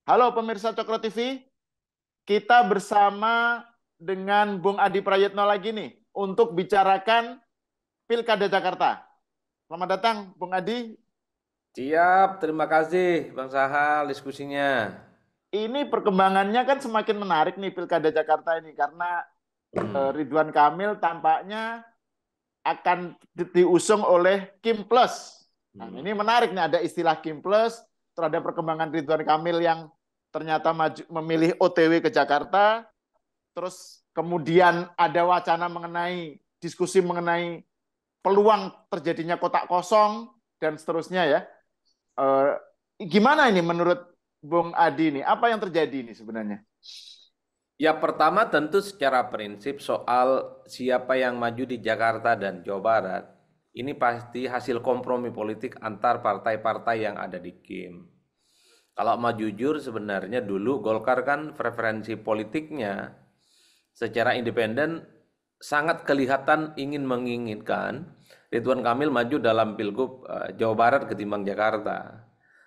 Halo pemirsa Cokro TV, kita bersama dengan Bung Adi Prayitno lagi nih untuk bicarakan Pilkada Jakarta. Selamat datang Bung Adi. Siap, terima kasih Bang Sahal diskusinya. Ini perkembangannya kan semakin menarik nih Pilkada Jakarta ini karena Hmm, Ridwan Kamil tampaknya akan diusung oleh Kim Plus. Nah, hmm. ini menarik nih ada istilah Kim Plus, terus ada perkembangan Ridwan Kamil yang ternyata memilih OTW ke Jakarta. Terus kemudian ada wacana mengenai diskusi mengenai peluang terjadinya kotak kosong dan seterusnya ya. Eh, Gimana ini menurut Bung Adi ini? Apa yang terjadi ini sebenarnya? Ya pertama tentu secara prinsip soal siapa yang maju di Jakarta dan Jawa Barat, ini pasti hasil kompromi politik antar partai-partai yang ada di Kim. Kalau mau jujur sebenarnya dulu Golkar kan preferensi politiknya secara independen sangat kelihatan ingin menginginkan Ridwan Kamil maju dalam Pilgub Jawa Barat ketimbang Jakarta.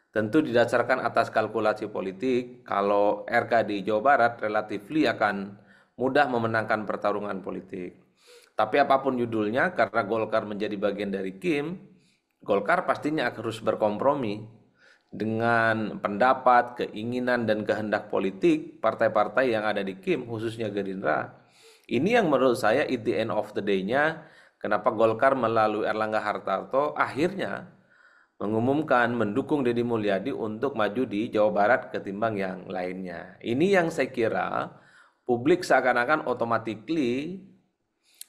Tentu didasarkan atas kalkulasi politik, kalau RK di Jawa Barat relatifly akan mudah memenangkan pertarungan politik. Tapi apapun judulnya, karena Golkar menjadi bagian dari Kim, Golkar pastinya akan harus berkompromi dengan pendapat, keinginan, dan kehendak politik partai-partai yang ada di Kim, khususnya Gerindra. Ini yang menurut saya at the end of the day-nya, kenapa Golkar melalui Erlangga Hartarto akhirnya mengumumkan mendukung Deddy Mulyadi untuk maju di Jawa Barat ketimbang yang lainnya. Ini yang saya kira publik seakan-akan automatically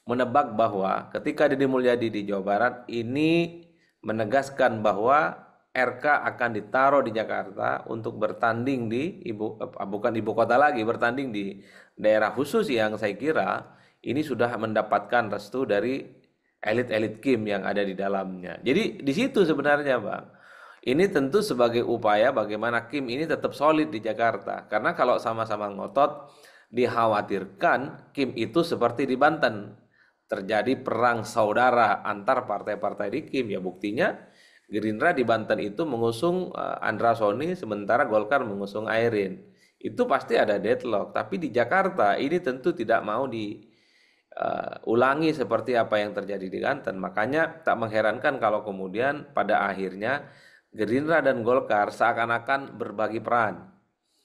menebak bahwa ketika Deddy Mulyadi di Jawa Barat ini menegaskan bahwa RK akan ditaruh di Jakarta untuk bertanding di bukan ibu kota lagi, bertanding di daerah khusus yang saya kira ini sudah mendapatkan restu dari elit-elit Kim yang ada di dalamnya. Jadi di situ sebenarnya, Bang. Ini tentu sebagai upaya bagaimana Kim ini tetap solid di Jakarta. Karena kalau sama-sama ngotot, dikhawatirkan Kim itu seperti di Banten. Terjadi perang saudara antar partai-partai di Kim. Ya buktinya Gerindra di Banten itu mengusung Andra Soni, sementara Golkar mengusung Airin. Itu pasti ada deadlock. Tapi di Jakarta ini tentu tidak mau ulangi seperti apa yang terjadi di Banten. Makanya tak mengherankan kalau kemudian pada akhirnya Gerindra dan Golkar seakan-akan berbagi peran.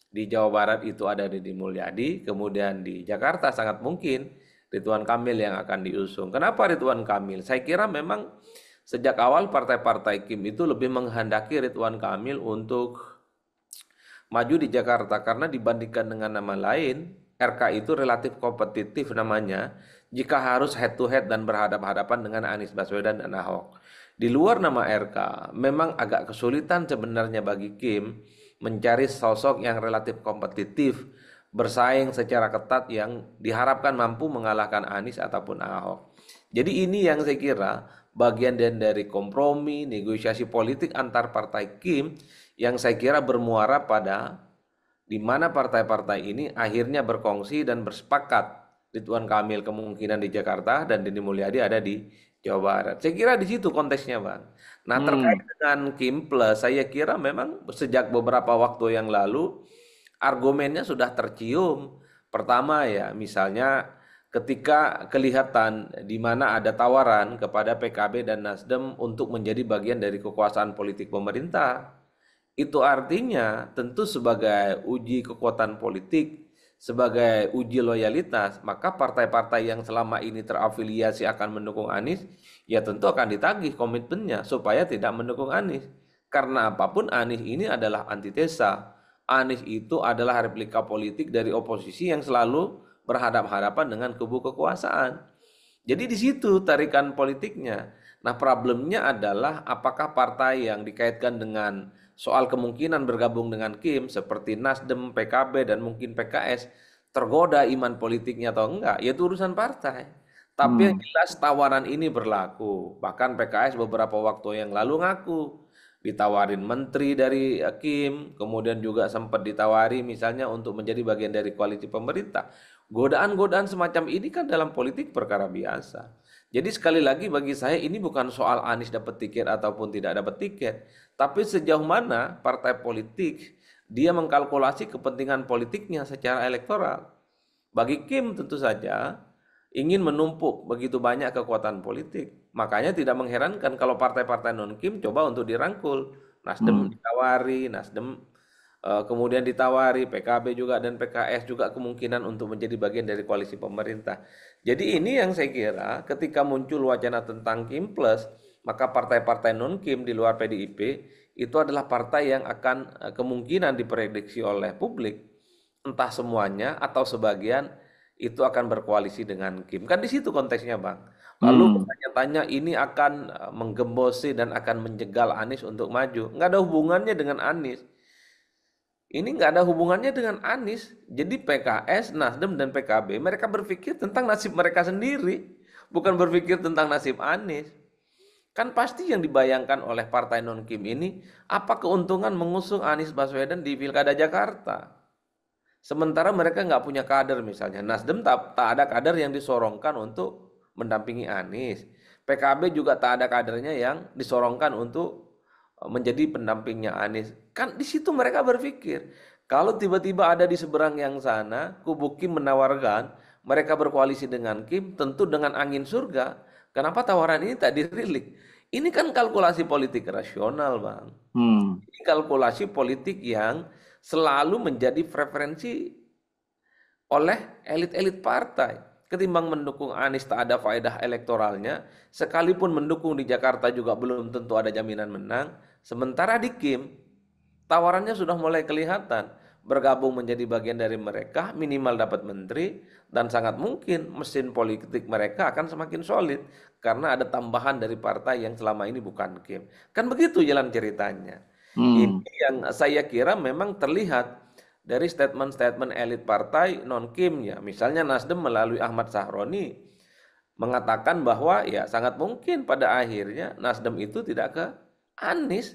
Di Jawa Barat itu ada Deddy Mulyadi, kemudian di Jakarta sangat mungkin Ridwan Kamil yang akan diusung. Kenapa Ridwan Kamil? Saya kira memang sejak awal partai-partai Kim itu lebih menghendaki Ridwan Kamil untuk maju di Jakarta karena dibandingkan dengan nama lain, RK itu relatif kompetitif namanya jika harus head to head dan berhadapan-hadapan dengan Anies Baswedan dan Ahok. Di luar nama RK, memang agak kesulitan sebenarnya bagi Kim mencari sosok yang relatif kompetitif, bersaing secara ketat yang diharapkan mampu mengalahkan Anies ataupun Ahok. Jadi ini yang saya kira bagian dari kompromi, negosiasi politik antar partai Kim yang saya kira bermuara pada di mana partai-partai ini akhirnya berkongsi dan bersepakat Ridwan Kamil kemungkinan di Jakarta dan Deddy Mulyadi ada di Jawa Barat. Saya kira di situ konteksnya, Bang. Nah, terkait Hmm. dengan Kim Plus, saya kira memang sejak beberapa waktu yang lalu argumennya sudah tercium. Pertama ya, misalnya ketika kelihatan di mana ada tawaran kepada PKB dan Nasdem untuk menjadi bagian dari kekuasaan politik pemerintah. Itu artinya tentu sebagai uji kekuatan politik, sebagai uji loyalitas, maka partai-partai yang selama ini terafiliasi akan mendukung Anies, ya tentu akan ditagih komitmennya supaya tidak mendukung Anies. Karena apapun Anies ini adalah antitesa. Anies itu adalah replika politik dari oposisi yang selalu berhadapan-hadapan dengan kubu kekuasaan. Jadi di situ tarikan politiknya. Nah, problemnya adalah apakah partai yang dikaitkan dengan soal kemungkinan bergabung dengan Kim seperti Nasdem, PKB dan mungkin PKS tergoda iman politiknya atau enggak, ya itu urusan partai. Tapi yang Hmm. jelas tawaran ini berlaku. Bahkan PKS beberapa waktu yang lalu ngaku ditawarin menteri dari Kim, kemudian juga sempat ditawari misalnya untuk menjadi bagian dari koalisi pemerintah. Godaan-godaan semacam ini kan dalam politik perkara biasa. Jadi sekali lagi bagi saya ini bukan soal Anies dapat tiket ataupun tidak dapat tiket, tapi sejauh mana partai politik Dia mengkalkulasi kepentingan politiknya secara elektoral. Bagi Kim tentu saja ingin menumpuk begitu banyak kekuatan politik. Makanya tidak mengherankan kalau partai-partai non-Kim coba untuk dirangkul. Nasdem Hmm. ditawari, kemudian ditawari, PKB juga dan PKS juga kemungkinan untuk menjadi bagian dari koalisi pemerintah. Jadi ini yang saya kira ketika muncul wacana tentang Kim Plus, maka partai-partai non-Kim di luar PDIP itu adalah partai yang akan kemungkinan diprediksi oleh publik, entah semuanya atau sebagian itu akan berkoalisi dengan Kim. Kan di situ konteksnya, Bang. Lalu Hmm. bertanya-tanya ini akan menggembosi dan akan menjegal Anies untuk maju. Nggak ada hubungannya dengan Anies. Ini nggak ada hubungannya dengan Anies. Jadi PKS, Nasdem, dan PKB mereka berpikir tentang nasib mereka sendiri, bukan berpikir tentang nasib Anies. Kan pasti yang dibayangkan oleh partai non-Kim ini, apa keuntungan mengusung Anies Baswedan di Pilkada Jakarta. Sementara mereka nggak punya kader misalnya. Nasdem tak ada kader yang disorongkan untuk mendampingi Anies. PKB juga tak ada kadernya yang disorongkan untuk menjadi pendampingnya Anies. Kan di situ mereka berpikir, kalau tiba-tiba ada di seberang yang sana, kubu Kim menawarkan mereka berkoalisi dengan Kim, tentu dengan angin surga. Kenapa tawaran ini tak dirilik? Ini kan kalkulasi politik rasional, Bang. Hmm. Ini kalkulasi politik yang selalu menjadi preferensi oleh elit-elit partai. Ketimbang mendukung Anies tak ada faedah elektoralnya, sekalipun mendukung di Jakarta juga belum tentu ada jaminan menang. Sementara di Kim, tawarannya sudah mulai kelihatan. Bergabung menjadi bagian dari mereka, minimal dapat menteri, dan sangat mungkin mesin politik mereka akan semakin solid karena ada tambahan dari partai yang selama ini bukan Kim. Kan begitu jalan ceritanya. Hmm. Ini yang saya kira memang terlihat dari statement-statement elit partai non-Kim ya. Misalnya Nasdem melalui Ahmad Sahroni mengatakan bahwa ya sangat mungkin pada akhirnya Nasdem itu tidak ke Anies.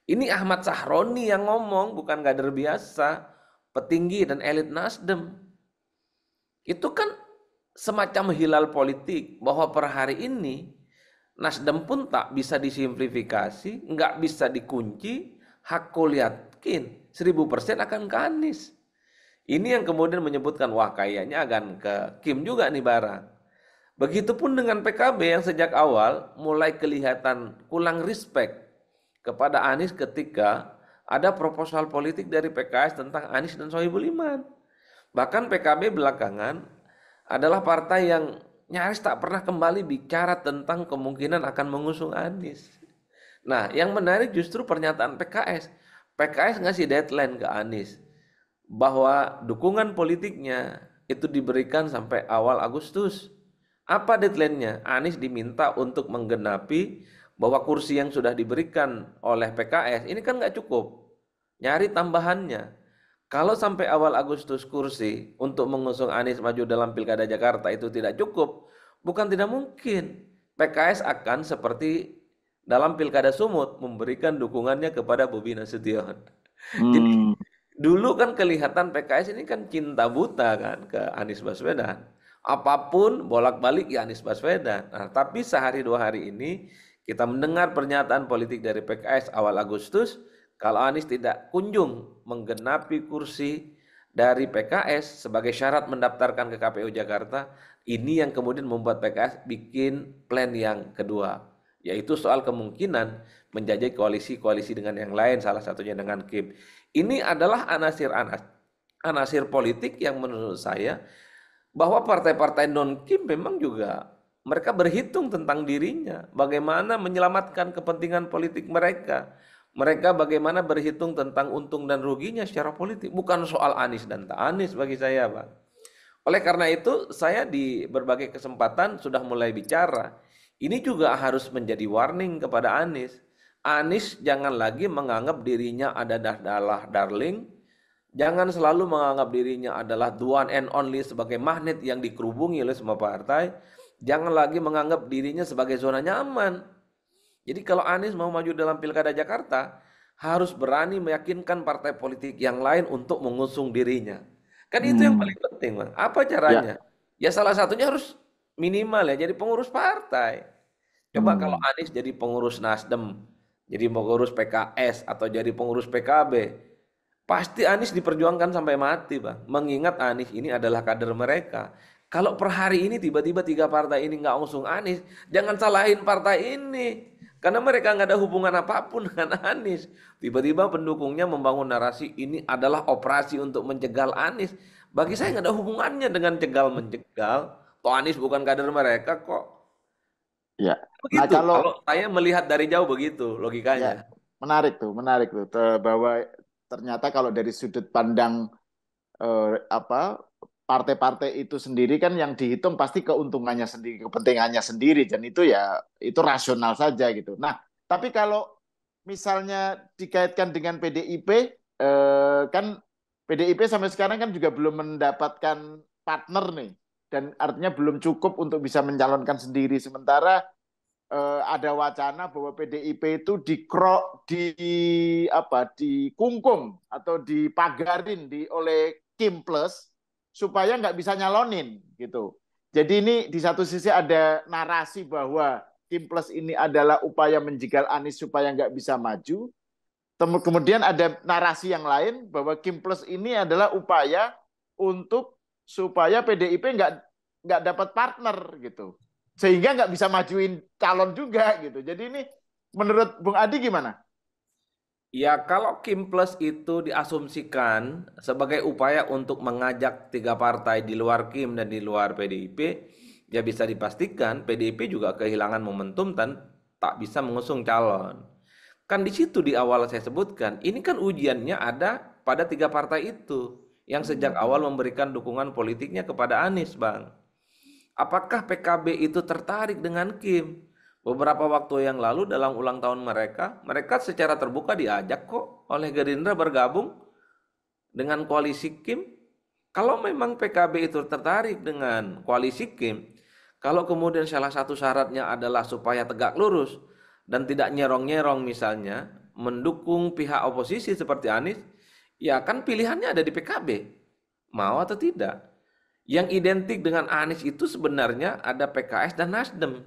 Ini Ahmad Sahroni yang ngomong, bukan kader biasa, petinggi dan elit Nasdem. Itu kan semacam hilal politik bahwa per hari ini Nasdem pun tak bisa disimplifikasi, nggak bisa dikunci, hakul yakin 1000% akan ke Anies. Ini yang kemudian menyebutkan wah kayaknya akan ke Kim juga nih barang. Begitupun dengan PKB yang sejak awal mulai kelihatan kurang respect kepada Anies ketika ada proposal politik dari PKS tentang Anies dan Sohibul Iman. Bahkan PKB belakangan adalah partai yang nyaris tak pernah kembali bicara tentang kemungkinan akan mengusung Anies. Nah, yang menarik justru pernyataan PKS. PKS ngasih deadline ke Anies bahwa dukungan politiknya itu diberikan sampai awal Agustus. Apa deadline-nya? Anies diminta untuk menggenapi bahwa kursi yang sudah diberikan oleh PKS ini kan nggak cukup. Nyari tambahannya. Kalau sampai awal Agustus kursi untuk mengusung Anies maju dalam Pilkada Jakarta itu tidak cukup, bukan tidak mungkin. PKS akan seperti dalam Pilkada Sumut memberikan dukungannya kepada Bobi Nasution. Jadi Hmm. dulu kan kelihatan PKS ini kan cinta buta kan ke Anies Baswedan. Apapun bolak-balik ya Anies Baswedan. Nah, tapi sehari dua hari ini kita mendengar pernyataan politik dari PKS awal Agustus kalau Anies tidak kunjung menggenapi kursi dari PKS sebagai syarat mendaftarkan ke KPU Jakarta, ini yang kemudian membuat PKS bikin plan yang kedua, yaitu soal kemungkinan menjajah koalisi-koalisi dengan yang lain, salah satunya dengan Kim. Ini adalah anasir politik yang menurut saya bahwa partai-partai non-Kim memang juga mereka berhitung tentang dirinya, bagaimana menyelamatkan kepentingan politik mereka. Mereka bagaimana berhitung tentang untung dan ruginya secara politik, bukan soal Anies dan tak Anies bagi saya, Pak. Oleh karena itu, saya di berbagai kesempatan sudah mulai bicara. Ini juga harus menjadi warning kepada Anies. Anies jangan lagi menganggap dirinya adalah darling. Jangan selalu menganggap dirinya adalah the one and only sebagai magnet yang dikerubungi oleh semua partai. Jangan lagi menganggap dirinya sebagai zona nyaman. Jadi kalau Anies mau maju dalam Pilkada Jakarta, harus berani meyakinkan partai politik yang lain untuk mengusung dirinya. Kan itu yang Hmm. paling penting, Bang. Apa Ya. caranya? Ya salah satunya harus minimal ya jadi pengurus partai. Coba kalau Hmm. Anies jadi pengurus Nasdem, jadi pengurus PKS atau jadi pengurus PKB, Pasti Anies diperjuangkan sampai mati, Bang. Mengingat Anies ini adalah kader mereka. Kalau per hari ini tiba-tiba tiga partai ini nggak ngusung Anies, jangan salahin partai ini. Karena mereka nggak ada hubungan apapun dengan Anies. Tiba-tiba pendukungnya membangun narasi ini adalah operasi untuk menjegal Anies. Bagi saya nggak ada hubungannya dengan jegal-menjegal. Toh Anies bukan kader mereka kok. Ya. Nah, Begitu, kalau kalau saya melihat dari jauh begitu ya logikanya. menarik tuh bahwa ternyata kalau dari sudut pandang apa partai-partai itu sendiri kan yang dihitung pasti keuntungannya sendiri, kepentingannya sendiri dan itu ya itu rasional saja gitu. Nah, tapi kalau misalnya dikaitkan dengan PDIP kan PDIP sampai sekarang kan juga belum mendapatkan partner nih dan artinya belum cukup untuk bisa mencalonkan sendiri sementara ada wacana bahwa PDIP itu di apa dikungkum atau dipagarin oleh Kim Plus supaya nggak bisa nyalonin gitu. Jadi ini di satu sisi ada narasi bahwa Kim Plus ini adalah upaya menjegal Anies supaya nggak bisa maju. Kemudian ada narasi yang lain bahwa Kim Plus ini adalah upaya untuk supaya PDIP nggak dapat partner gitu sehingga nggak bisa majuin calon juga gitu. Jadi ini menurut Bung Adi gimana? Ya, kalau Kim Plus itu diasumsikan sebagai upaya untuk mengajak tiga partai di luar Kim dan di luar PDIP, ya bisa dipastikan PDIP juga kehilangan momentum dan tak bisa mengusung calon. Kan di situ di awal saya sebutkan, ini kan ujiannya ada pada tiga partai itu yang sejak awal memberikan dukungan politiknya kepada Anies, Bang. Apakah PKB itu tertarik dengan Kim? Beberapa waktu yang lalu dalam ulang tahun mereka, mereka secara terbuka diajak kok oleh Gerindra bergabung dengan koalisi Kim. Kalau memang PKB itu tertarik dengan koalisi Kim, kalau kemudian salah satu syaratnya adalah supaya tegak lurus dan tidak nyerong-nyerong misalnya, mendukung pihak oposisi seperti Anies, ya kan pilihannya ada di PKB. Mau atau tidak? Yang identik dengan Anies itu sebenarnya ada PKS dan Nasdem.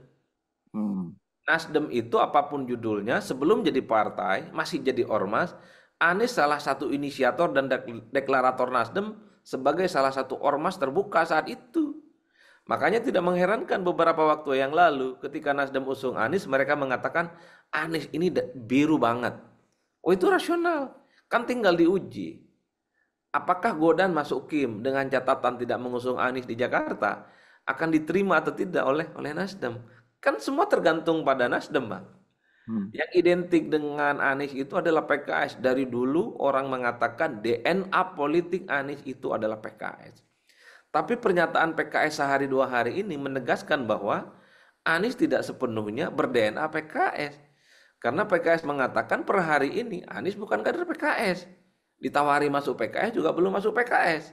Hmm. Nasdem itu apapun judulnya, sebelum jadi partai, masih jadi ormas, Anies salah satu inisiator dan deklarator Nasdem sebagai salah satu ormas terbuka saat itu. Makanya tidak mengherankan beberapa waktu yang lalu ketika Nasdem usung Anies, mereka mengatakan Anies ini biru banget. Oh itu rasional, kan tinggal diuji. Apakah Godan masuk Kim dengan catatan tidak mengusung Anies di Jakarta akan diterima atau tidak oleh Nasdem? Kan semua tergantung pada Nasdem, Bang. Hmm. Yang identik dengan Anies itu adalah PKS. Dari dulu orang mengatakan DNA politik Anies itu adalah PKS. Tapi pernyataan PKS sehari dua hari ini menegaskan bahwa Anies tidak sepenuhnya ber-DNA PKS. Karena PKS mengatakan per hari ini Anies bukan kader PKS. Ditawari masuk PKS juga belum masuk PKS.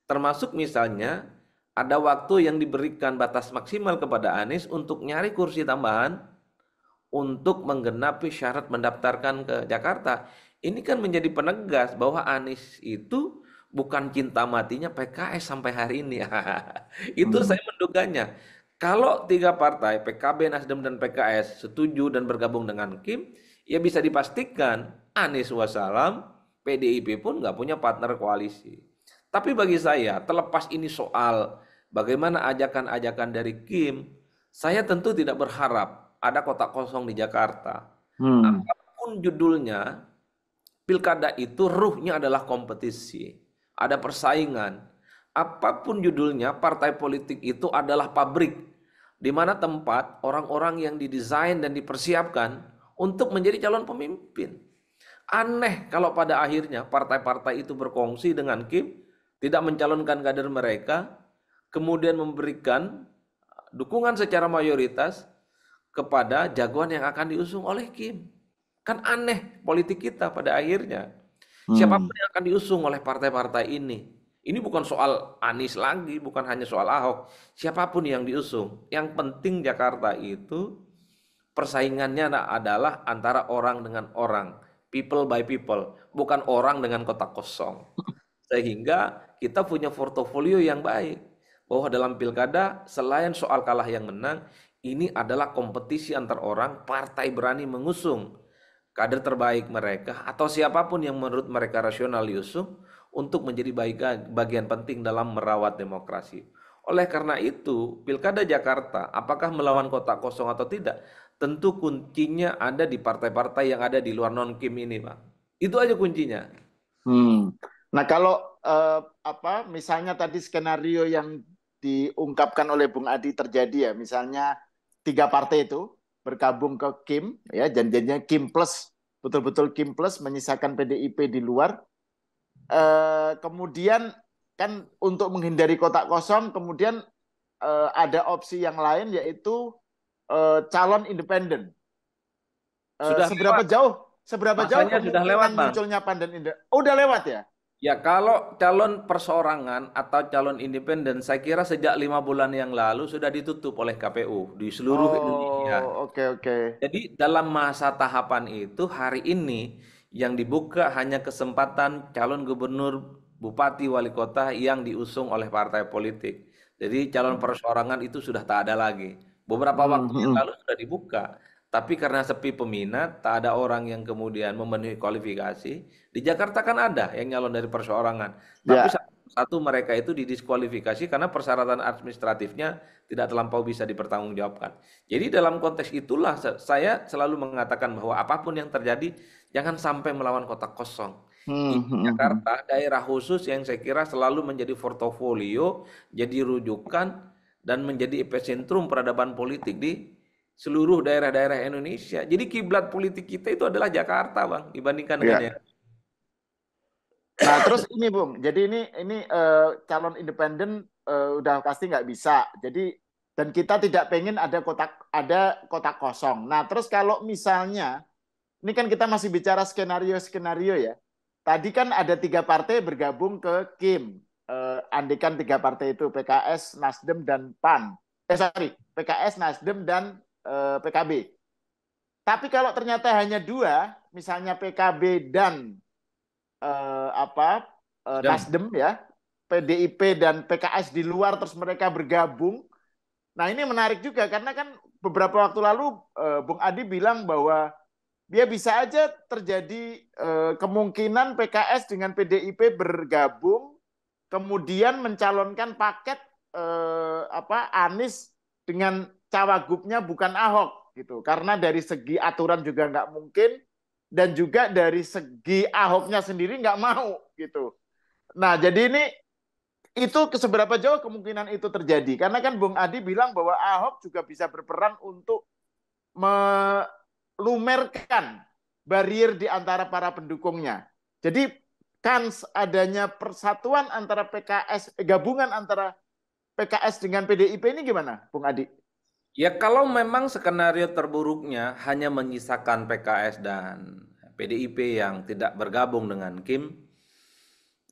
Termasuk misalnya ada waktu yang diberikan batas maksimal kepada Anies untuk nyari kursi tambahan untuk menggenapi syarat mendaftarkan ke Jakarta. Ini kan menjadi penegas bahwa Anies itu bukan cinta matinya PKS sampai hari ini. Itu Hmm. saya menduganya. Kalau tiga partai PKB, Nasdem dan PKS setuju dan bergabung dengan Kim, ya bisa dipastikan Anies wassalam, PDIP pun nggak punya partner koalisi. Tapi bagi saya, terlepas ini soal bagaimana ajakan-ajakan dari Kim, saya tentu tidak berharap ada kotak kosong di Jakarta. Hmm. Apapun judulnya, pilkada itu ruhnya adalah kompetisi. Ada persaingan. Apapun judulnya, partai politik itu adalah pabrik. Di mana tempat orang-orang yang didesain dan dipersiapkan untuk menjadi calon pemimpin. Aneh kalau pada akhirnya partai-partai itu berkongsi dengan Kim, tidak mencalonkan kader mereka, kemudian memberikan dukungan secara mayoritas kepada jagoan yang akan diusung oleh Kim. Kan aneh politik kita pada akhirnya. Hmm. Siapapun yang akan diusung oleh partai-partai ini. Ini bukan soal Anies lagi, bukan hanya soal Ahok. Siapapun yang diusung. Yang penting Jakarta itu persaingannya adalah antara orang dengan orang. People by people. Bukan orang dengan kotak kosong. Sehingga kita punya portofolio yang baik. Bahwa dalam pilkada selain soal kalah yang menang, ini adalah kompetisi antar orang, partai berani mengusung kader terbaik mereka atau siapapun yang menurut mereka rasional Yusuf untuk menjadi bagian penting dalam merawat demokrasi. Oleh karena itu, Pilkada Jakarta apakah melawan kotak kosong atau tidak, tentu kuncinya ada di partai-partai yang ada di luar non-Kim ini, Pak. Itu aja kuncinya. Hmm. Nah, kalau misalnya tadi skenario yang diungkapkan oleh Bung Adi terjadi ya, misalnya tiga partai itu bergabung ke Kim, ya, janjinya Kim plus, betul-betul Kim plus, menyisakan PDIP di luar. Kemudian kan untuk menghindari kotak kosong, kemudian ada opsi yang lain yaitu calon independen. Sudah Seberapa lewat, jauh masanya sudah lewat, kemungkinan Bang. munculnya pandan independen? Oh, udah lewat ya? Ya, kalau calon perseorangan atau calon independen, saya kira sejak 5 bulan yang lalu sudah ditutup oleh KPU di seluruh Indonesia. Oh, oke oke. Jadi dalam masa tahapan itu hari ini yang dibuka hanya kesempatan calon gubernur, bupati, wali kota yang diusung oleh partai politik. Jadi calon perseorangan itu sudah tak ada lagi. Beberapa Hmm, waktu yang hmm. lalu sudah dibuka. Tapi karena sepi peminat, tak ada orang yang kemudian memenuhi kualifikasi. Di Jakarta kan ada yang nyalon dari perseorangan. Tapi Ya, satu mereka itu didiskualifikasi karena persyaratan administratifnya tidak terlampau bisa dipertanggungjawabkan. Jadi dalam konteks itulah saya selalu mengatakan bahwa apapun yang terjadi jangan sampai melawan kotak kosong. hmm, Ini hmm, hmm. Jakarta daerah khusus yang saya kira selalu menjadi portofolio, jadi rujukan dan menjadi epicentrum peradaban politik di seluruh daerah-daerah Indonesia. Jadi kiblat politik kita itu adalah Jakarta, Bang, dibandingkan dengan yang. Ya. Nah, terus ini Bung, jadi ini calon independen udah pasti nggak bisa. Jadi dan kita tidak pengen ada kotak kosong. Nah, terus kalau misalnya ini kan kita masih bicara skenario-skenario ya. Tadi kan ada tiga partai bergabung ke Kim. Andikan tiga partai itu PKS, Nasdem dan PAN. Sorry, PKS, Nasdem dan PKB. Tapi kalau ternyata hanya dua, misalnya PKB dan Nasdem. Nasdem ya, PDIP dan PKS di luar terus mereka bergabung. Nah ini menarik juga karena kan beberapa waktu lalu Bung Adi bilang bahwa dia bisa aja terjadi kemungkinan PKS dengan PDIP bergabung, kemudian mencalonkan paket Anies dengan cawagupnya bukan Ahok gitu. Karena dari segi aturan juga nggak mungkin dan juga dari segi Ahoknya sendiri nggak mau gitu. Nah jadi ini itu seberapa jauh kemungkinan itu terjadi? Karena kan Bung Adi bilang bahwa Ahok juga bisa berperan untuk melumerkan barier di antara para pendukungnya. Jadi kans adanya persatuan antara PKS, gabungan antara PKS dengan PDIP ini gimana, Bung Adi? Ya kalau memang skenario terburuknya hanya menyisakan PKS dan PDIP yang tidak bergabung dengan Kim,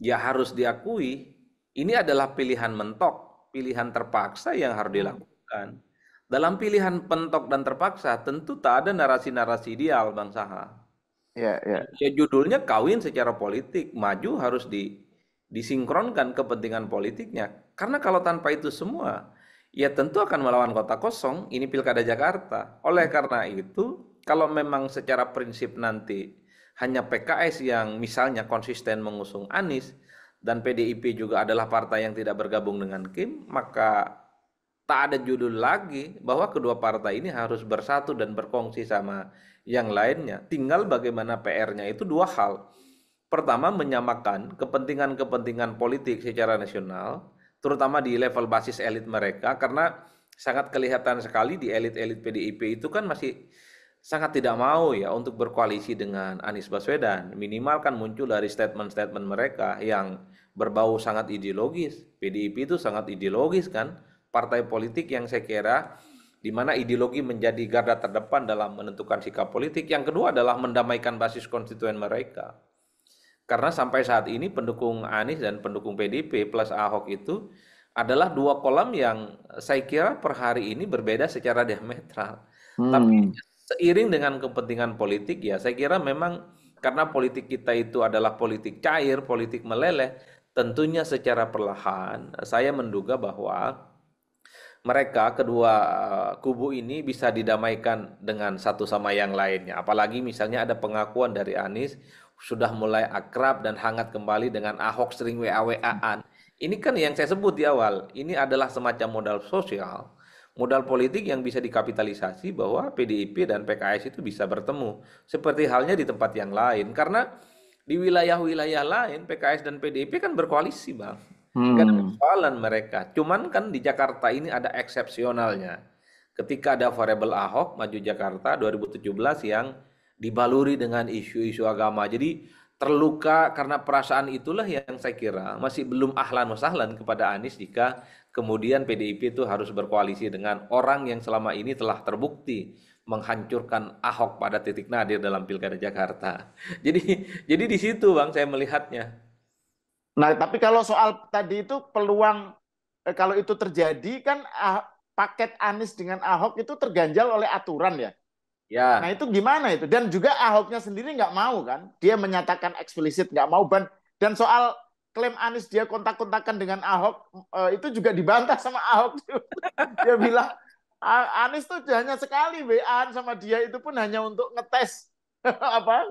ya harus diakui ini adalah pilihan mentok, pilihan terpaksa yang harus dilakukan. Dalam pilihan pentok dan terpaksa tentu tak ada narasi-narasi ideal, Bang Saha. Ya, ya. Ya judulnya kawin secara politik, maju harus disinkronkan kepentingan politiknya. Karena kalau tanpa itu semua, ya tentu akan melawan kota kosong, ini Pilkada Jakarta. Oleh karena itu, kalau memang secara prinsip nanti hanya PKS yang misalnya konsisten mengusung Anies, dan PDIP juga adalah partai yang tidak bergabung dengan Kim, maka tak ada judul lagi bahwa kedua partai ini harus bersatu dan berkongsi sama yang lainnya. Tinggal bagaimana PR-nya itu dua hal. Pertama, menyamakan kepentingan-kepentingan politik secara nasional, terutama di level basis elit mereka, karena sangat kelihatan sekali di elit-elit PDIP itu kan masih sangat tidak mau ya untuk berkoalisi dengan Anies Baswedan. Minimal kan muncul dari statement-statement mereka yang berbau sangat ideologis. PDIP itu sangat ideologis kan, partai politik yang saya kira di mana ideologi menjadi garda terdepan dalam menentukan sikap politik. Yang kedua adalah mendamaikan basis konstituen mereka. Karena sampai saat ini pendukung Anies dan pendukung PDIP plus Ahok itu adalah dua kolam yang saya kira per hari ini berbeda secara diametral. Tapi Hmm. seiring dengan kepentingan politik ya saya kira memang karena politik kita itu adalah politik cair, politik meleleh, tentunya secara perlahan saya menduga bahwa mereka kedua kubu ini bisa didamaikan dengan satu sama yang lainnya. Apalagi misalnya ada pengakuan dari Anies sudah mulai akrab dan hangat kembali dengan Ahok sering WA-WA-an. Ini kan yang saya sebut di awal. Ini adalah semacam modal sosial, modal politik yang bisa dikapitalisasi bahwa PDIP dan PKS itu bisa bertemu. Seperti halnya di tempat yang lain. Karena di wilayah-wilayah lain PKS dan PDIP kan berkoalisi, Bang. Nggak ada Hmm. persoalan mereka. Cuman kan di Jakarta ini ada eksepsionalnya. Ketika ada variabel Ahok maju Jakarta 2017 yang dibaluri dengan isu-isu agama. Jadi terluka karena perasaan itulah yang saya kira masih belum ahlan wasahlan kepada Anies jika kemudian PDIP itu harus berkoalisi dengan orang yang selama ini telah terbukti menghancurkan Ahok pada titik nadir dalam Pilkada Jakarta. Jadi di situ Bang saya melihatnya. Nah, tapi kalau soal tadi itu peluang kalau itu terjadi kan paket Anies dengan Ahok itu terganjal oleh aturan ya. Nah Ya, itu gimana itu? Dan juga Ahoknya sendiri nggak mau kan? Dia menyatakan eksplisit nggak mau dan soal klaim Anies dia kontak-kontakan dengan Ahok itu juga dibantah sama Ahok. Dia bilang Anies tuh hanya sekali WA sama dia itu pun hanya untuk ngetes apa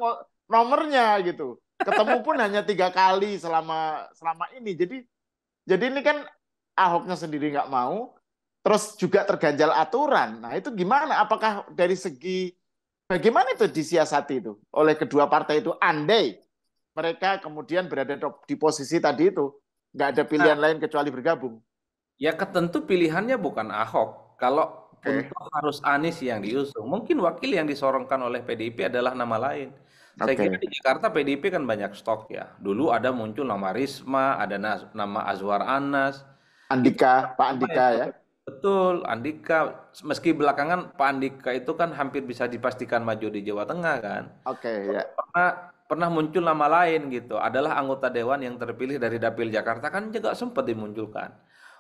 nomornya gitu. Ketemu pun hanya 3 kali selama selama ini. Jadi ini kan Ahoknya sendiri nggak mau, terus juga terganjal aturan. Nah itu gimana? Apakah dari segi bagaimana itu disiasati itu oleh kedua partai itu? Andai mereka kemudian berada di posisi tadi itu, nggak ada pilihan lain kecuali bergabung. ya tentu pilihannya bukan Ahok. Kalaupun Oke, toh harus Anies yang diusung, mungkin wakil yang disorongkan oleh PDIP adalah nama lain. Saya kira oke. di Jakarta PDIP kan banyak stok ya. Dulu ada muncul nama Risma, ada nama Azwar Anas. Itu Pak nama Andika yang ya. betul, Andika. Meski belakangan Pak Andika itu kan hampir bisa dipastikan maju di Jawa Tengah kan. Oke ya. Pernah pernah muncul nama lain gitu. Adalah anggota dewan yang terpilih dari Dapil Jakarta kan juga sempat dimunculkan.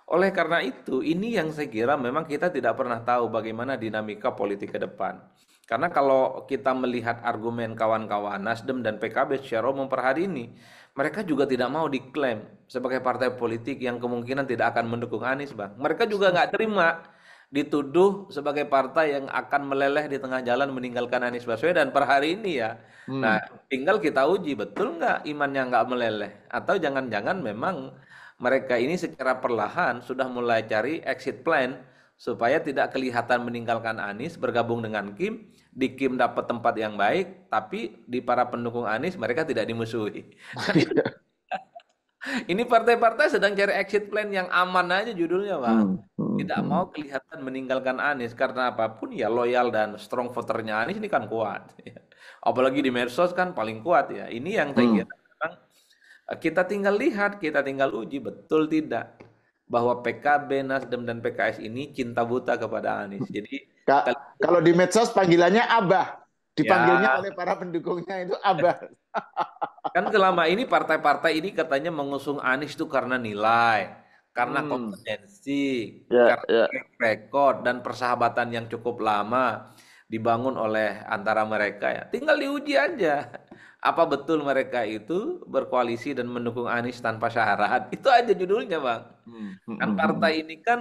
Oleh karena itu, ini yang saya kira memang kita tidak pernah tahu bagaimana dinamika politik ke depan. Karena kalau kita melihat argumen kawan-kawan Nasdem dan PKB secara umum per hari ini, mereka juga tidak mau diklaim sebagai partai politik yang kemungkinan tidak akan mendukung Anies, Bang. Mereka juga nggak terima dituduh sebagai partai yang akan meleleh di tengah jalan meninggalkan Anies Baswedan per hari ini ya. Nah, Hmm. tinggal kita uji betul nggak imannya nggak meleleh atau jangan-jangan memang mereka ini secara perlahan sudah mulai cari exit plan supaya tidak kelihatan meninggalkan Anies bergabung dengan Kim, di Kim dapat tempat yang baik, tapi di para pendukung Anies mereka tidak dimusuhi. Kan itu ini partai-partai sedang cari exit plan yang aman aja judulnya, Bang. Hmm. Hmm. Tidak Hmm. mau kelihatan meninggalkan Anies karena apapun ya loyal dan strong voternya Anies ini kan kuat. Apalagi di medsos kan paling kuat ya. Ini yang saya Hmm. kira memang kita tinggal lihat, kita tinggal uji betul tidak bahwa PKB, Nasdem dan PKS ini cinta buta kepada Anies. Jadi Kalau di medsos panggilannya Abah, dipanggilnya ya oleh para pendukungnya itu Abah. kan selama ini partai-partai ini katanya mengusung Anies itu karena nilai, karena Hmm. kompetensi, Ya, karena ya. track record dan persahabatan yang cukup lama dibangun oleh antara mereka ya. Tinggal diuji aja. Apa betul mereka itu berkoalisi dan mendukung Anies tanpa syarat? Itu aja judulnya, Bang. Hmm. Hmm. Kan Hmm. partai Hmm. ini kan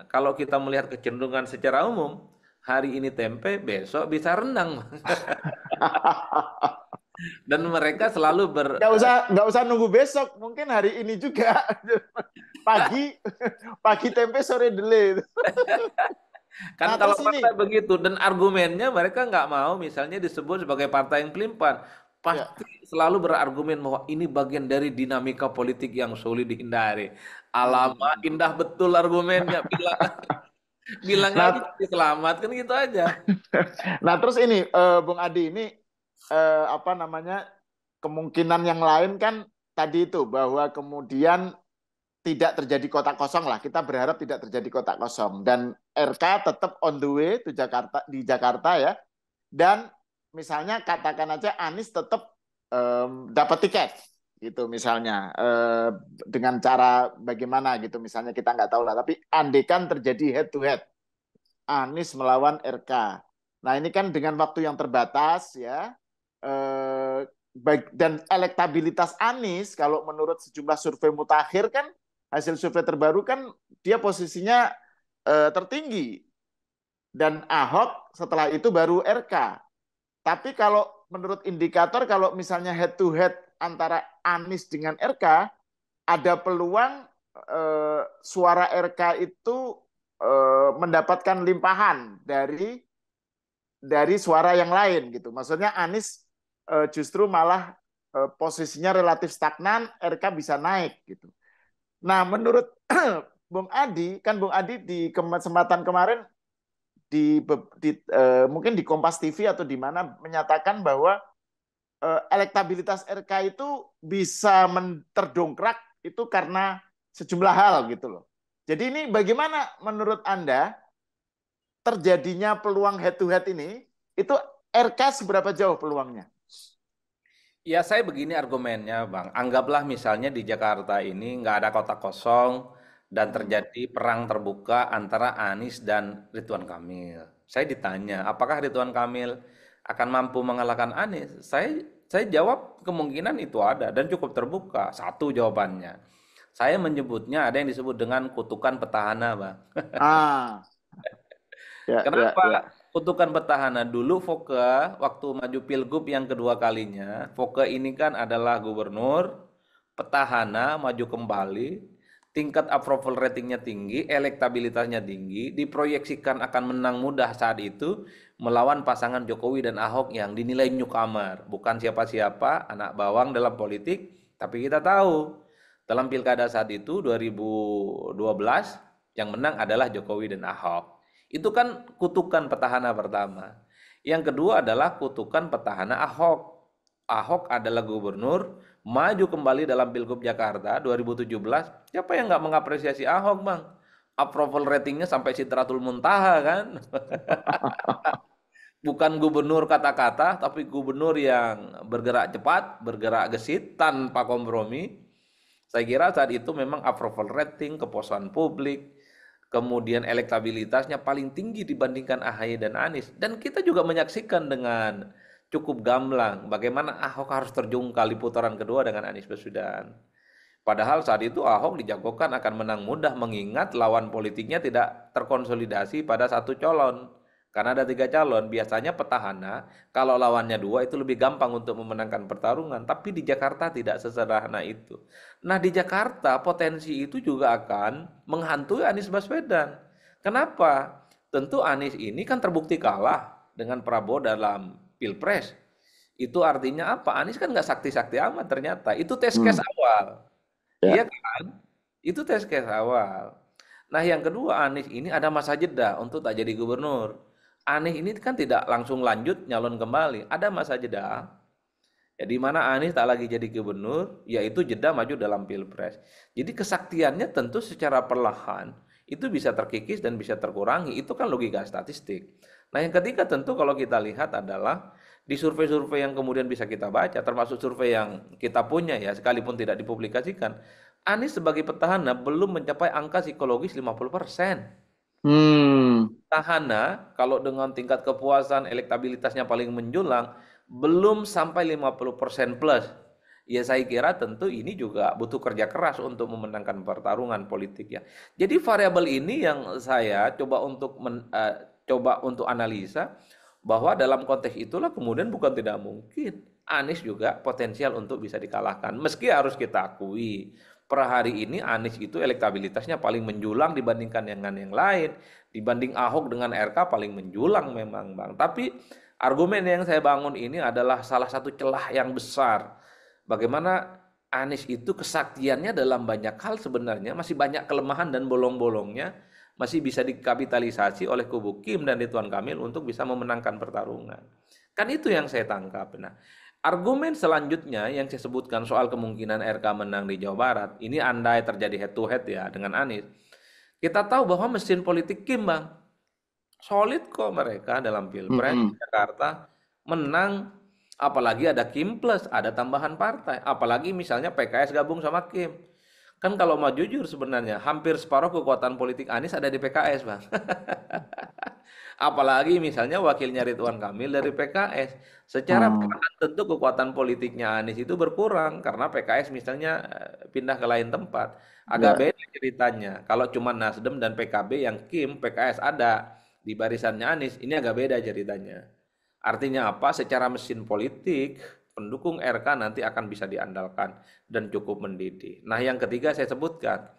kalau kita melihat kecenderungan secara umum, hari ini tempe, besok bisa renang. Dan mereka selalu Nggak usah nunggu besok, mungkin hari ini juga pagi pagi tempe sore dele. kan Nah kalau terus partai ini, begitu dan argumennya mereka nggak mau misalnya disebut sebagai partai yang pelimpan. ya, Pasti selalu berargumen bahwa ini bagian dari dinamika politik yang sulit dihindari. Alamak, hmm. indah betul argumennya. Bilang bilang aja Nah, selamat kan gitu aja. nah terus ini Bung Adi ini apa namanya kemungkinan yang lain kan tadi itu bahwa kemudian tidak terjadi kotak kosong lah. Kita berharap tidak terjadi kotak kosong dan RK tetap on the way to Jakarta di Jakarta ya. Dan misalnya katakan aja Anies tetap dapat tiket gitu misalnya dengan cara bagaimana gitu misalnya kita nggak tahu lah. Tapi andekan terjadi head to head Anies melawan RK. Nah ini kan dengan waktu yang terbatas ya eh, dan elektabilitas Anies kalau menurut sejumlah survei mutakhir kan hasil survei terbaru kan dia posisinya tertinggi dan Ahok setelah itu baru RK. Tapi kalau menurut indikator kalau misalnya head to head antara Anies dengan RK ada peluang suara RK itu mendapatkan limpahan dari suara yang lain gitu. Maksudnya Anies justru malah posisinya relatif stagnan, RK bisa naik gitu. Nah, menurut Bung Adi, kan Bung Adi di kesempatan kemarin mungkin di Kompas TV atau di mana menyatakan bahwa elektabilitas RK itu bisa terdongkrak itu karena sejumlah hal gitu loh. Jadi ini bagaimana menurut Anda terjadinya peluang head to head ini, itu RK seberapa jauh peluangnya? Ya, saya begini argumennya, Bang. Anggaplah misalnya di Jakarta ini nggak ada kota kosong dan terjadi perang terbuka antara Anies dan Ridwan Kamil. Saya ditanya, apakah Ridwan Kamil akan mampu mengalahkan Anies? Saya jawab kemungkinan itu ada dan cukup terbuka. Satu jawabannya. Saya menyebutnya ada yang disebut dengan kutukan petahana, Bang. Ah, ya, ya, Kenapa ya. kutukan petahana dulu Foke waktu maju Pilgub yang kedua kalinya, Foke ini kan adalah gubernur, petahana maju kembali, tingkat approval ratingnya tinggi, elektabilitasnya tinggi, diproyeksikan akan menang mudah saat itu melawan pasangan Jokowi dan Ahok yang dinilai newcomer, bukan siapa-siapa, anak bawang dalam politik, tapi kita tahu dalam pilkada saat itu 2012 yang menang adalah Jokowi dan Ahok. Itu kan kutukan petahana pertama. Yang kedua adalah kutukan petahana Ahok. Ahok adalah gubernur, maju kembali dalam Pilgub Jakarta 2017. Siapa yang nggak mengapresiasi Ahok, Bang? Approval ratingnya sampai Sidratul Muntaha kan? Bukan gubernur kata-kata, tapi gubernur yang bergerak cepat, bergerak gesit, tanpa kompromi. Saya kira saat itu memang approval rating, kepuasan publik, kemudian elektabilitasnya paling tinggi dibandingkan AHY dan Anies. Dan kita juga menyaksikan dengan cukup gamblang bagaimana Ahok harus terjungkal di putaran kedua dengan Anies Baswedan. Padahal saat itu Ahok dijagokan akan menang mudah mengingat lawan politiknya tidak terkonsolidasi pada satu calon. Karena ada 3 calon, biasanya petahana, kalau lawannya 2 itu lebih gampang untuk memenangkan pertarungan. Tapi di Jakarta tidak sesederhana itu. Nah di Jakarta potensi itu juga akan menghantui Anies Baswedan. Kenapa? Tentu Anies ini kan terbukti kalah dengan Prabowo dalam Pilpres. Itu artinya apa? Anies kan nggak sakti-sakti amat ternyata. Itu tes case awal. Iya Ya. kan? Itu tes case awal. Nah yang kedua Anies ini ada masa jeda untuk tak jadi gubernur. Anies ini kan tidak langsung lanjut nyalon kembali. Ada masa jeda. Ya, di mana Anies tak lagi jadi gubernur, yaitu jeda maju dalam Pilpres. Jadi kesaktiannya tentu secara perlahan itu bisa terkikis dan bisa terkurangi. Itu kan logika statistik. Nah yang ketiga tentu kalau kita lihat adalah di survei-survei yang kemudian bisa kita baca, termasuk survei yang kita punya ya, sekalipun tidak dipublikasikan, Anies sebagai petahana belum mencapai angka psikologis 50%. Hmm. Petahana kalau dengan tingkat kepuasan elektabilitasnya paling menjulang belum sampai 50% plus. Ya saya kira tentu ini juga butuh kerja keras untuk memenangkan pertarungan politik ya. Jadi variabel ini yang saya coba untuk analisa bahwa dalam konteks itulah kemudian bukan tidak mungkin Anies juga potensial untuk bisa dikalahkan. Meski harus kita akui per hari ini Anies itu elektabilitasnya paling menjulang dibandingkan dengan yang lain. Dibanding Ahok dengan RK paling menjulang memang Bang. Tapi argumen yang saya bangun ini adalah salah satu celah yang besar. Bagaimana Anies itu kesaktiannya dalam banyak hal sebenarnya masih banyak kelemahan dan bolong-bolongnya masih bisa dikapitalisasi oleh kubu Kim dan Ridwan Kamil untuk bisa memenangkan pertarungan. Kan itu yang saya tangkap. Nah, argumen selanjutnya yang saya sebutkan soal kemungkinan RK menang di Jawa Barat, ini andai terjadi head to head ya dengan Anies. Kita tahu bahwa mesin politik Kim, Bang, solid kok mereka dalam Pilpres di Jakarta menang, apalagi ada Kim plus, ada tambahan partai, apalagi misalnya PKS gabung sama Kim. Kan kalau mau jujur sebenarnya hampir separuh kekuatan politik Anies ada di PKS, Bang. Apalagi misalnya wakilnya Ridwan Kamil dari PKS. Secara Hmm, perlahan tentu kekuatan politiknya Anies itu berkurang karena PKS misalnya pindah ke lain tempat. Agak ya. beda ceritanya. Kalau cuma Nasdem dan PKB yang PKS ada di barisannya Anies, ini agak beda ceritanya. Artinya apa? Secara mesin politik, pendukung RK nanti akan bisa diandalkan dan cukup mendidih. Nah, yang ketiga saya sebutkan,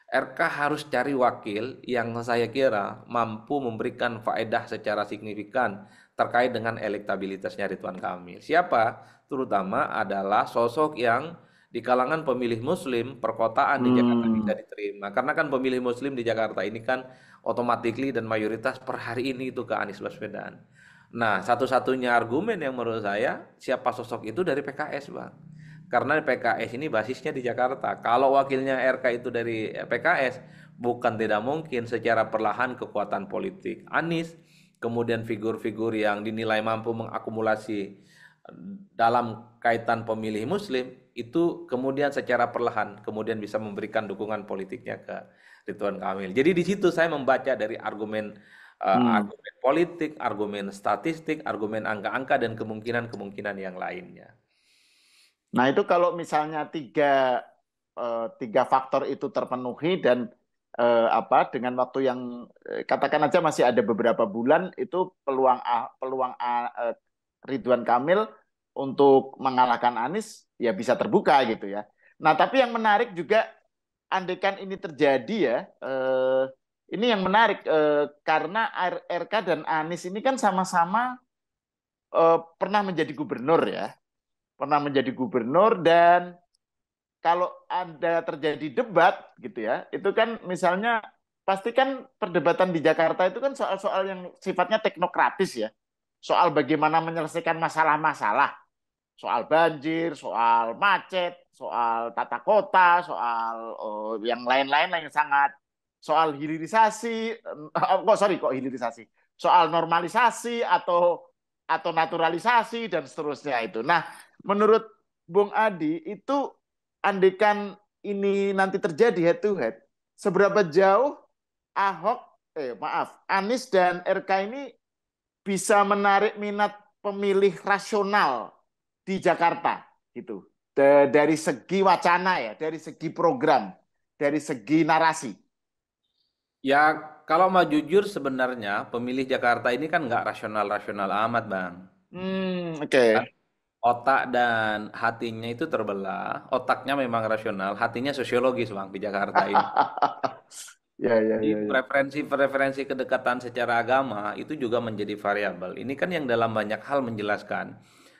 RK harus cari wakil yang saya kira mampu memberikan faedah secara signifikan terkait dengan elektabilitasnya Ridwan Kamil. Siapa? Terutama adalah sosok yang di kalangan pemilih Muslim perkotaan di Jakarta bisa Hmm, diterima. Karena kan pemilih Muslim di Jakarta ini kan otomatis dan mayoritas per hari ini itu ke Anies Baswedan. Nah, satu-satunya argumen yang menurut saya siapa sosok itu dari PKS, Bang. Karena PKS ini basisnya di Jakarta. Kalau wakilnya RK itu dari PKS, bukan tidak mungkin secara perlahan kekuatan politik Anies, kemudian figur-figur yang dinilai mampu mengakumulasi dalam kaitan pemilih Muslim, itu kemudian secara perlahan kemudian bisa memberikan dukungan politiknya ke Ridwan Kamil. Jadi di situ saya membaca dari hmm. argumen politik, argumen statistik, argumen angka-angka dan kemungkinan-kemungkinan yang lainnya. Nah, itu kalau misalnya tiga faktor itu terpenuhi dan apa dengan waktu yang katakan aja masih ada beberapa bulan, itu Ridwan Kamil untuk mengalahkan Anies ya bisa terbuka gitu ya. Nah, tapi yang menarik juga andaikan ini terjadi ya, ini yang menarik karena RK dan Anies ini kan sama-sama pernah menjadi gubernur ya, pernah menjadi gubernur. Dan kalau ada terjadi debat gitu ya, itu kan misalnya pasti kan perdebatan di Jakarta itu kan soal-soal yang sifatnya teknokratis ya. Soal bagaimana menyelesaikan masalah-masalah, soal banjir, soal macet, soal tata kota, soal yang lain-lain yang sangat soal hilirisasi, kok hilirisasi, soal normalisasi atau naturalisasi dan seterusnya itu. Nah, menurut Bung Adi itu andekan ini nanti terjadi head to head, seberapa jauh Ahok, Anies dan RK ini bisa menarik minat pemilih rasional di Jakarta gitu. Dari segi wacana ya, dari segi program, dari segi narasi. Ya, kalau mau jujur sebenarnya pemilih Jakarta ini kan nggak rasional-rasional amat, Bang. Oke. Kan Okay. otak dan hatinya itu terbelah. Otaknya memang rasional, hatinya sosiologis, Bang, di Jakarta ini. Ya, ya, Jadi ya, ya. preferensi-preferensi kedekatan secara agama itu juga menjadi variabel. Ini kan yang dalam banyak hal menjelaskan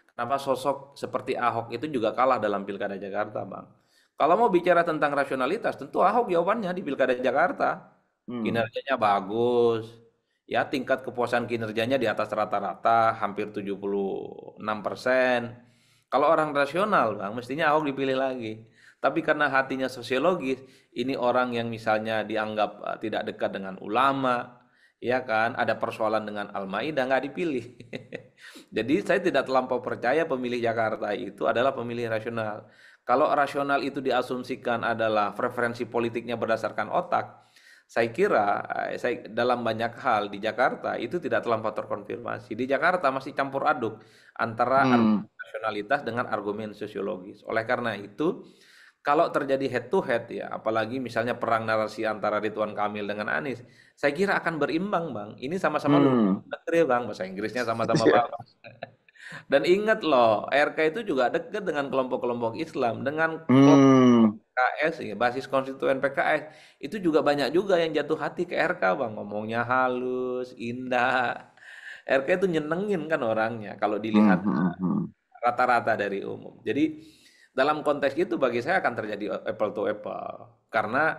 kenapa sosok seperti Ahok itu juga kalah dalam Pilkada Jakarta, Bang. Kalau mau bicara tentang rasionalitas, tentu Ahok jawabannya di Pilkada Jakarta. Hmm. Kinerjanya bagus, ya tingkat kepuasan kinerjanya di atas rata-rata, hampir 76%. Kalau orang rasional, Bang, mestinya Ahok dipilih lagi. Tapi karena hatinya sosiologis, ini orang yang misalnya dianggap tidak dekat dengan ulama, ya kan, ada persoalan dengan Al-Maidah nggak dipilih. Jadi saya tidak terlampau percaya pemilih Jakarta itu adalah pemilih rasional. Kalau rasional itu diasumsikan adalah preferensi politiknya berdasarkan otak, saya kira dalam banyak hal di Jakarta itu tidak terlampau terkonfirmasi. Di Jakarta masih campur aduk antara Hmm. argumen rasionalitas dengan argumen sosiologis. Oleh karena itu, kalau terjadi head to head ya, apalagi misalnya perang narasi antara Ridwan Kamil dengan Anies, saya kira akan berimbang, Bang. Ini sama-sama lulusan Hmm. negeri, Bang. Bahasa Inggrisnya sama-sama Ya. bagus. Dan ingat loh, RK itu juga dekat dengan kelompok-kelompok Islam, dengan kelompok Hmm. PKS, ya, basis konstituen PKS. Itu juga banyak juga yang jatuh hati ke RK, Bang. Ngomongnya halus, indah. RK itu nyenengin kan orangnya kalau Hmm. dilihat Hmm. Hmm. rata-rata dari umum. Jadi dalam konteks itu bagi saya akan terjadi apple to apple. Karena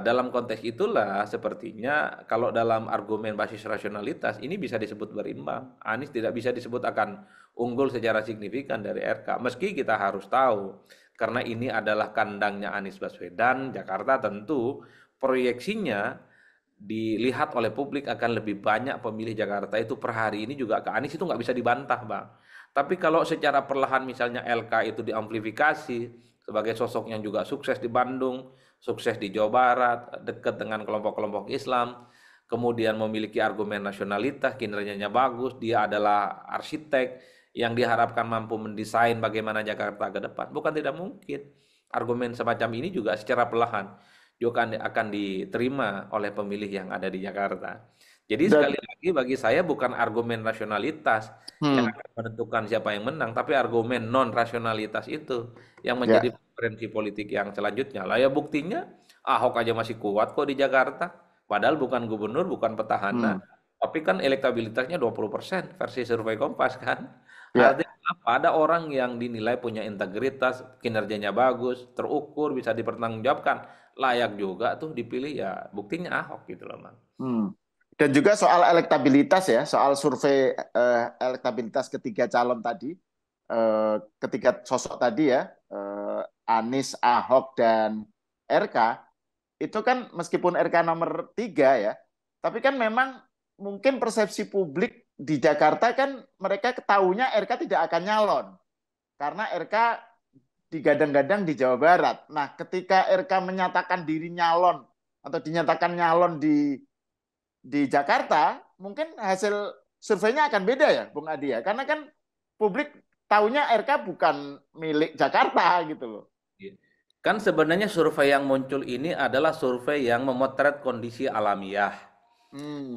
dalam konteks itulah sepertinya kalau dalam argumen basis rasionalitas ini bisa disebut berimbang. Anies tidak bisa disebut akan unggul secara signifikan dari RK. Meski kita harus tahu karena ini adalah kandangnya Anies Baswedan, Jakarta tentu proyeksinya dilihat oleh publik akan lebih banyak pemilih Jakarta itu per hari ini juga ke Anies itu nggak bisa dibantah, Bang. Tapi kalau secara perlahan misalnya LK itu diamplifikasi sebagai sosok yang juga sukses di Bandung, sukses di Jawa Barat, dekat dengan kelompok-kelompok Islam, kemudian memiliki argumen nasionalitas, kinerjanya bagus, dia adalah arsitek yang diharapkan mampu mendesain bagaimana Jakarta ke depan. Bukan tidak mungkin. Argumen semacam ini juga secara perlahan juga akan diterima oleh pemilih yang ada di Jakarta. Jadi sekali Dan lagi bagi saya bukan argumen rasionalitas yang hmm, akan menentukan siapa yang menang, tapi argumen non rasionalitas itu yang menjadi ya, preferensi politik yang selanjutnya. Lah ya buktinya Ahok aja masih kuat kok di Jakarta, padahal bukan gubernur, bukan petahana, hmm, tapi kan elektabilitasnya 20% versi survei Kompas kan. ya. Artinya apa? Ada orang yang dinilai punya integritas, kinerjanya bagus, terukur, bisa dipertanggungjawabkan, layak juga tuh dipilih ya. Buktinya Ahok gitu loh, Bang. Hmm. Dan juga soal elektabilitas ya, soal survei elektabilitas ketiga calon tadi, ketiga sosok tadi ya, Anies, Ahok, dan RK, itu kan meskipun RK nomor 3 ya, tapi kan memang mungkin persepsi publik di Jakarta kan mereka ketahuinya RK tidak akan nyalon, karena RK digadang-gadang di Jawa Barat. Nah, ketika RK menyatakan diri nyalon atau dinyatakan nyalon di Jakarta, mungkin hasil surveinya akan beda ya, Bung Adi ya. Karena kan publik tahunya RK bukan milik Jakarta gitu loh. Iya. Kan sebenarnya survei yang muncul ini adalah survei yang memotret kondisi alamiah,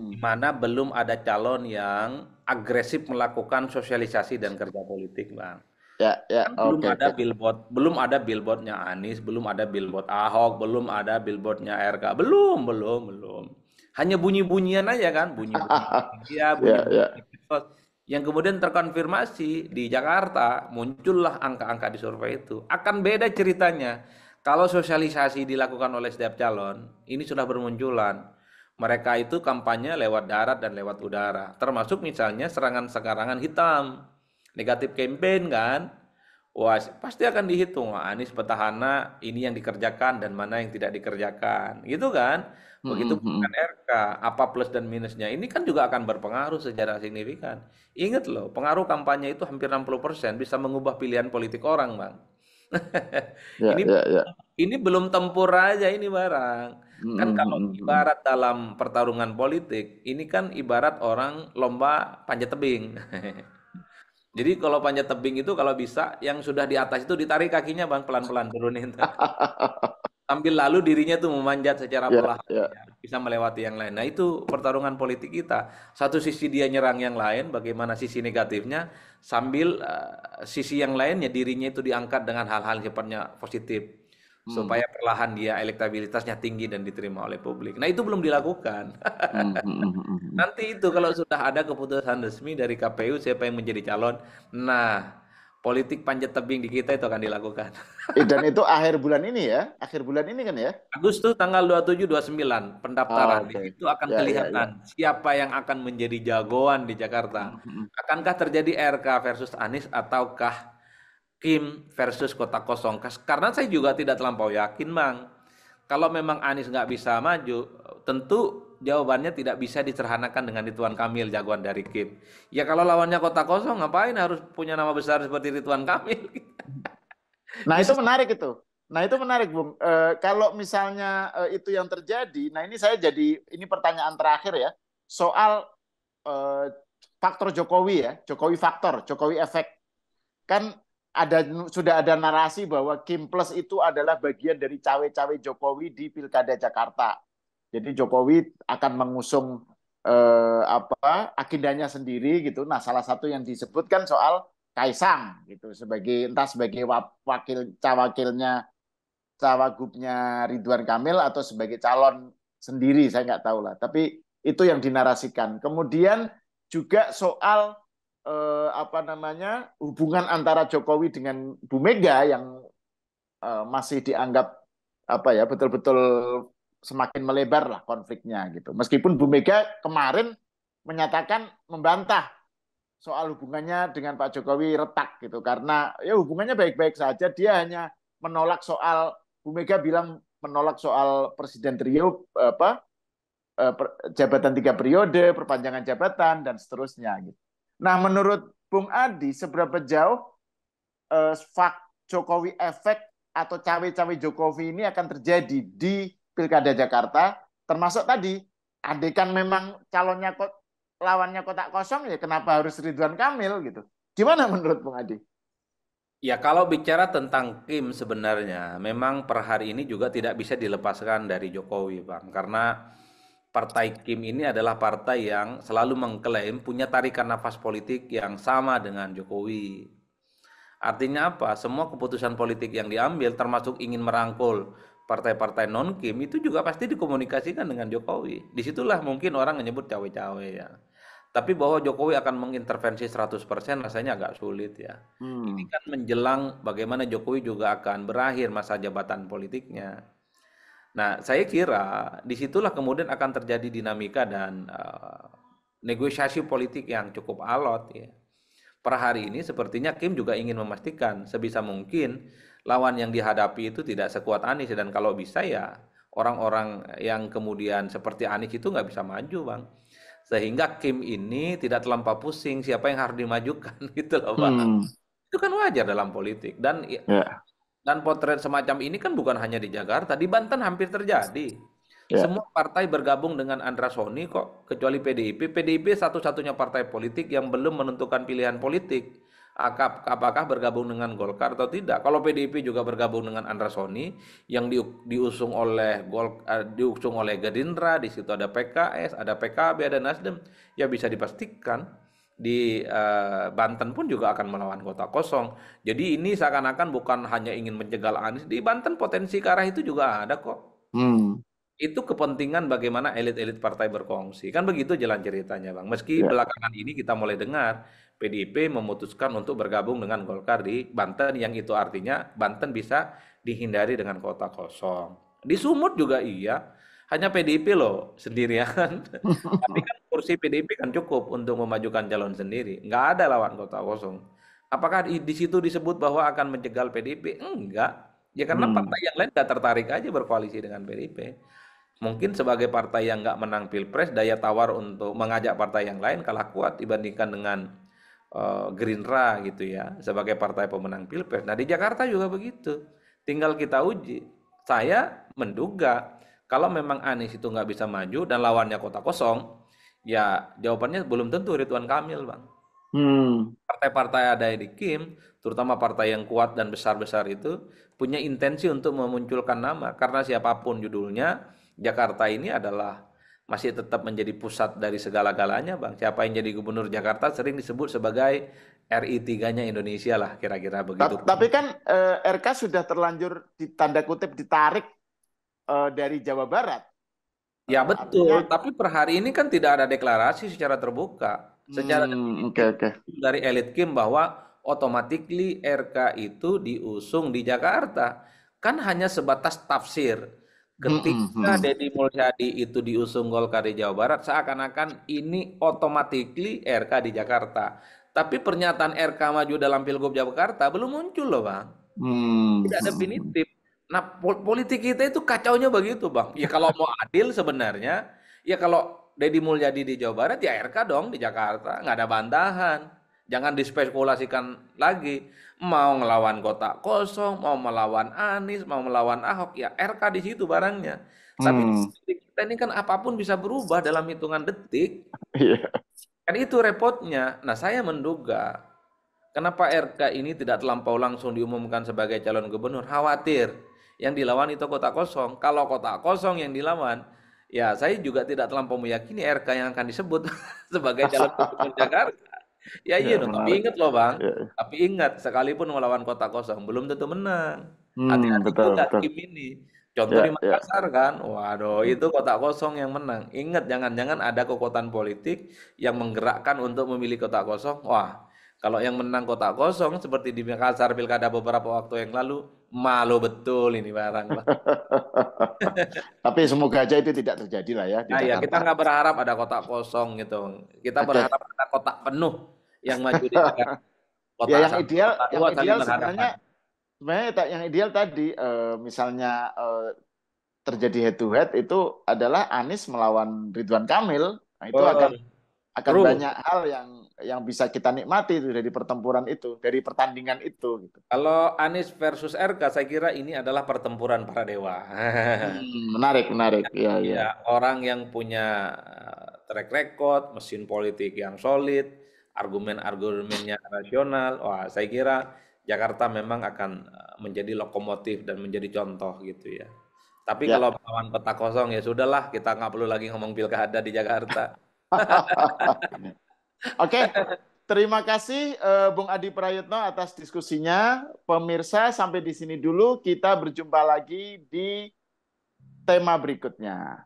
di Hmm. mana belum ada calon yang agresif melakukan sosialisasi dan kerja politik, Bang. Ya, ya, Kan belum oke, ada oke. billboard, belum ada billboardnya Anies, belum ada billboard Ahok, belum ada billboardnya RK, belum. Hanya bunyi-bunyian aja kan, bunyi-bunyi media, Ya, bunyi-bunyi ya. medsos. Yang kemudian terkonfirmasi di Jakarta, muncullah angka-angka di survei itu. Akan beda ceritanya. Kalau sosialisasi dilakukan oleh setiap calon, ini sudah bermunculan. Mereka itu kampanye lewat darat dan lewat udara, termasuk misalnya serangan-serangan hitam, negatif campaign kan. Wah, pasti akan dihitung. Wah, Anies petahana ini yang dikerjakan dan mana yang tidak dikerjakan. Gitu kan? Begitu Hmm, hmm, dengan hmm. RK, apa plus dan minusnya. Ini kan juga akan berpengaruh secara signifikan. Ingat loh, pengaruh kampanye itu hampir 60% bisa mengubah pilihan politik orang, Bang. Ya, Ini ya, ya. ini belum tempur aja ini barang. Kan Hmm, kalau hmm, hmm. ibarat dalam pertarungan politik, ini kan ibarat orang lomba panjat tebing. Jadi kalau panjat tebing itu kalau bisa yang sudah di atas itu ditarik kakinya Bang pelan-pelan turunin. Sambil lalu dirinya tuh memanjat secara Ya, perlahan ya. ya, bisa melewati yang lain. Nah, itu pertarungan politik kita. Satu sisi dia nyerang yang lain, bagaimana sisi negatifnya, sambil sisi yang lainnya dirinya itu diangkat dengan hal-hal yang sifatnya positif Hmm, supaya perlahan dia elektabilitasnya tinggi dan diterima oleh publik. Nah, itu belum dilakukan. hmm, hmm, hmm, hmm. Nanti itu kalau sudah ada keputusan resmi dari KPU siapa yang menjadi calon, nah politik panjat tebing di kita itu akan dilakukan. Dan itu akhir bulan ini ya, akhir bulan ini kan ya. Agustus tanggal 27 29 pendaftaran. Oh, Di oke. situ akan Ya, ya, kelihatan ya. siapa yang akan menjadi jagoan di Jakarta. Hmm, hmm. Akankah terjadi RK versus Anies ataukah Kim versus Kota Kosong? Karena saya juga tidak terlampau yakin, Bang. Kalau memang Anies nggak bisa maju, tentu jawabannya tidak bisa diserhanakan dengan Ridwan Kamil, jagoan dari Kim. Ya kalau lawannya Kota Kosong, ngapain harus punya nama besar seperti Ridwan Kamil? Nah, itu Justru menarik itu. Nah, itu menarik, Bung. Kalau misalnya itu yang terjadi, nah ini saya jadi, ini pertanyaan terakhir ya, soal eh, faktor Jokowi ya, Jokowi faktor, Jokowi efek. Kan ada sudah ada narasi bahwa Kim Plus itu adalah bagian dari cawe-cawe Jokowi di Pilkada Jakarta. Jadi Jokowi akan mengusung apa agendanya sendiri gitu. Nah, salah satu yang disebutkan soal Kaisang gitu sebagai entah sebagai wakil cawakilnya cawagupnya Ridwan Kamil atau sebagai calon sendiri saya nggak tahu lah. Tapi itu yang dinarasikan. Kemudian juga soal apa namanya hubungan antara Jokowi dengan Bu Mega yang masih dianggap apa ya betul-betul semakin melebar lah konfliknya gitu. Meskipun Bu Mega kemarin menyatakan membantah soal hubungannya dengan Pak Jokowi retak gitu karena ya hubungannya baik-baik saja. Dia hanya menolak soal Bu Mega bilang menolak soal presiden trio apa jabatan 3 periode, perpanjangan jabatan dan seterusnya gitu. Nah, menurut Bung Adi seberapa jauh Jokowi efek atau cawe-cawe Jokowi ini akan terjadi di Pilkada Jakarta, termasuk tadi, andaikan memang calonnya lawannya kotak kosong, ya kenapa harus Ridwan Kamil gitu? Gimana menurut Bung Adi? Ya, kalau bicara tentang Kim sebenarnya, memang per hari ini juga tidak bisa dilepaskan dari Jokowi, Bang. Karena Partai Kim ini adalah partai yang selalu mengklaim punya tarikan nafas politik yang sama dengan Jokowi. Artinya apa? Semua keputusan politik yang diambil termasuk ingin merangkul partai-partai non-Kim itu juga pasti dikomunikasikan dengan Jokowi. Disitulah mungkin orang menyebut cawe-cawe ya. Tapi bahwa Jokowi akan mengintervensi 100% rasanya agak sulit ya. Ini Hmm. kan menjelang bagaimana Jokowi juga akan berakhir masa jabatan politiknya. Nah, saya kira disitulah kemudian akan terjadi dinamika dan negosiasi politik yang cukup alot ya. Per hari ini sepertinya Kim juga ingin memastikan sebisa mungkin lawan yang dihadapi itu tidak sekuat Anies dan kalau bisa ya orang-orang yang kemudian seperti Anies itu nggak bisa maju, Bang. Sehingga Kim ini tidak terlampau pusing siapa yang harus dimajukan gitu loh, Bang. Hmm. Itu kan wajar dalam politik Ya, dan potret semacam ini kan bukan hanya di Jakarta, di Banten hampir terjadi. ya. Semua partai bergabung dengan Andra Soni kok, kecuali PDIP. PDIP satu-satunya partai politik yang belum menentukan pilihan politik. Apakah bergabung dengan Golkar atau tidak? Kalau PDIP juga bergabung dengan Andra Soni yang diusung oleh diusung oleh Gerindra, di situ ada PKS, ada PKB, ada Nasdem, ya bisa dipastikan di Banten pun juga akan melawan kota kosong. Jadi ini seakan-akan bukan hanya ingin menjegal Anies, di Banten potensi ke arah itu juga ada kok. Hmm. Itu kepentingan bagaimana elit-elit partai berkongsi. Kan begitu jalan ceritanya, Bang. Meski Ya. belakangan ini kita mulai dengar PDIP memutuskan untuk bergabung dengan Golkar di Banten, yang itu artinya Banten bisa dihindari dengan kota kosong. Di Sumut juga iya, hanya PDIP loh sendirian. Tapi kan kursi PDIP kan cukup untuk memajukan calon sendiri. Nggak ada lawan kota kosong. Apakah di situ disebut bahwa akan menjegal PDIP? Enggak. Ya karena Hmm. partai yang lain nggak tertarik aja berkoalisi dengan PDIP. Mungkin sebagai partai yang nggak menang pilpres, daya tawar untuk mengajak partai yang lain kalah kuat dibandingkan dengan Gerindra gitu ya, sebagai partai pemenang pilpres. Nah di Jakarta juga begitu. Tinggal kita uji. Saya menduga kalau memang Anies itu nggak bisa maju dan lawannya kota kosong, ya jawabannya belum tentu Ridwan Kamil, Bang. Hmm. Partai-partai ada di Kim, terutama partai yang kuat dan besar-besar itu, punya intensi untuk memunculkan nama. Karena siapapun judulnya, Jakarta ini adalah masih tetap menjadi pusat dari segala-galanya, Bang. Siapa yang jadi gubernur Jakarta sering disebut sebagai RI 3-nya Indonesia lah, kira-kira begitu. Tapi kan RK sudah terlanjur tanda kutip ditarik dari Jawa Barat. Ya betul, Artinya, tapi per hari ini kan tidak ada deklarasi secara terbuka, secara oke, definitif oke. dari elit Kim bahwa automatically RK itu diusung di Jakarta. Kan hanya sebatas tafsir. Ketika Deddy Mulyadi itu diusung Golkar di Jawa Barat, seakan-akan ini automatically RK di Jakarta. Tapi pernyataan RK maju dalam Pilgub Jakarta belum muncul loh, Bang. Tidak definitif. Nah, politik kita itu kacaunya begitu, Bang. Ya kalau mau adil sebenarnya, ya kalau Deddy Mulyadi di Jawa Barat, ya RK dong di Jakarta. Nggak ada bantahan. Jangan dispekulasikan lagi. Mau ngelawan kota kosong, mau melawan Anies, mau melawan Ahok, ya RK di situ barangnya. Tapi di Hmm. politik kita ini kan apapun bisa berubah dalam hitungan detik. Iya. Kan itu repotnya. Nah, saya menduga kenapa RK ini tidak terlampau langsung diumumkan sebagai calon gubernur? Khawatir yang dilawan itu kota kosong. Kalau kota kosong yang dilawan, ya saya juga tidak terlampau meyakini RK yang akan disebut sebagai calon gubernur Jakarta. Ya Ya, iya dong, tapi menarik. ingat loh Bang, Ya. tapi ingat sekalipun melawan kota kosong belum tentu menang. Hati-hati Betul, juga betul. tim ini. Contoh di Ya, ya. Makassar kan, waduh itu kota kosong yang menang. Ingat jangan-jangan ada kekuatan politik yang menggerakkan untuk memilih kota kosong. Wah, kalau yang menang kota kosong seperti di Makassar pilkada beberapa waktu yang lalu, malu betul ini barang lah. Tapi semoga aja itu tidak terjadi lah ya di Nah ya kita Jakarta. nggak berharap ada kota kosong gitu. Kita Oke. berharap ada kota penuh yang maju di Jakarta. Kota Ya, satu, kota yang dua saling ideal berhadapan. sebenarnya yang ideal tadi misalnya terjadi head to head itu adalah Anies melawan Ridwan Kamil. Nah, itu akan Betul. akan True. banyak hal yang bisa kita nikmati itu dari pertempuran itu, dari pertandingan itu gitu. Kalau Anies versus RK, saya kira ini adalah pertempuran para dewa. Menarik, menarik. Ya, ya. Ya, orang yang punya track record, mesin politik yang solid, argumen-argumennya rasional. Wah, saya kira Jakarta memang akan menjadi lokomotif dan menjadi contoh gitu ya. Tapi Ya. kalau melawan peta kosong ya sudahlah, kita nggak perlu lagi ngomong pilkada di Jakarta. Oke, terima kasih Bung Adi Prayitno atas diskusinya. Pemirsa, sampai di sini dulu. Kita berjumpa lagi di tema berikutnya.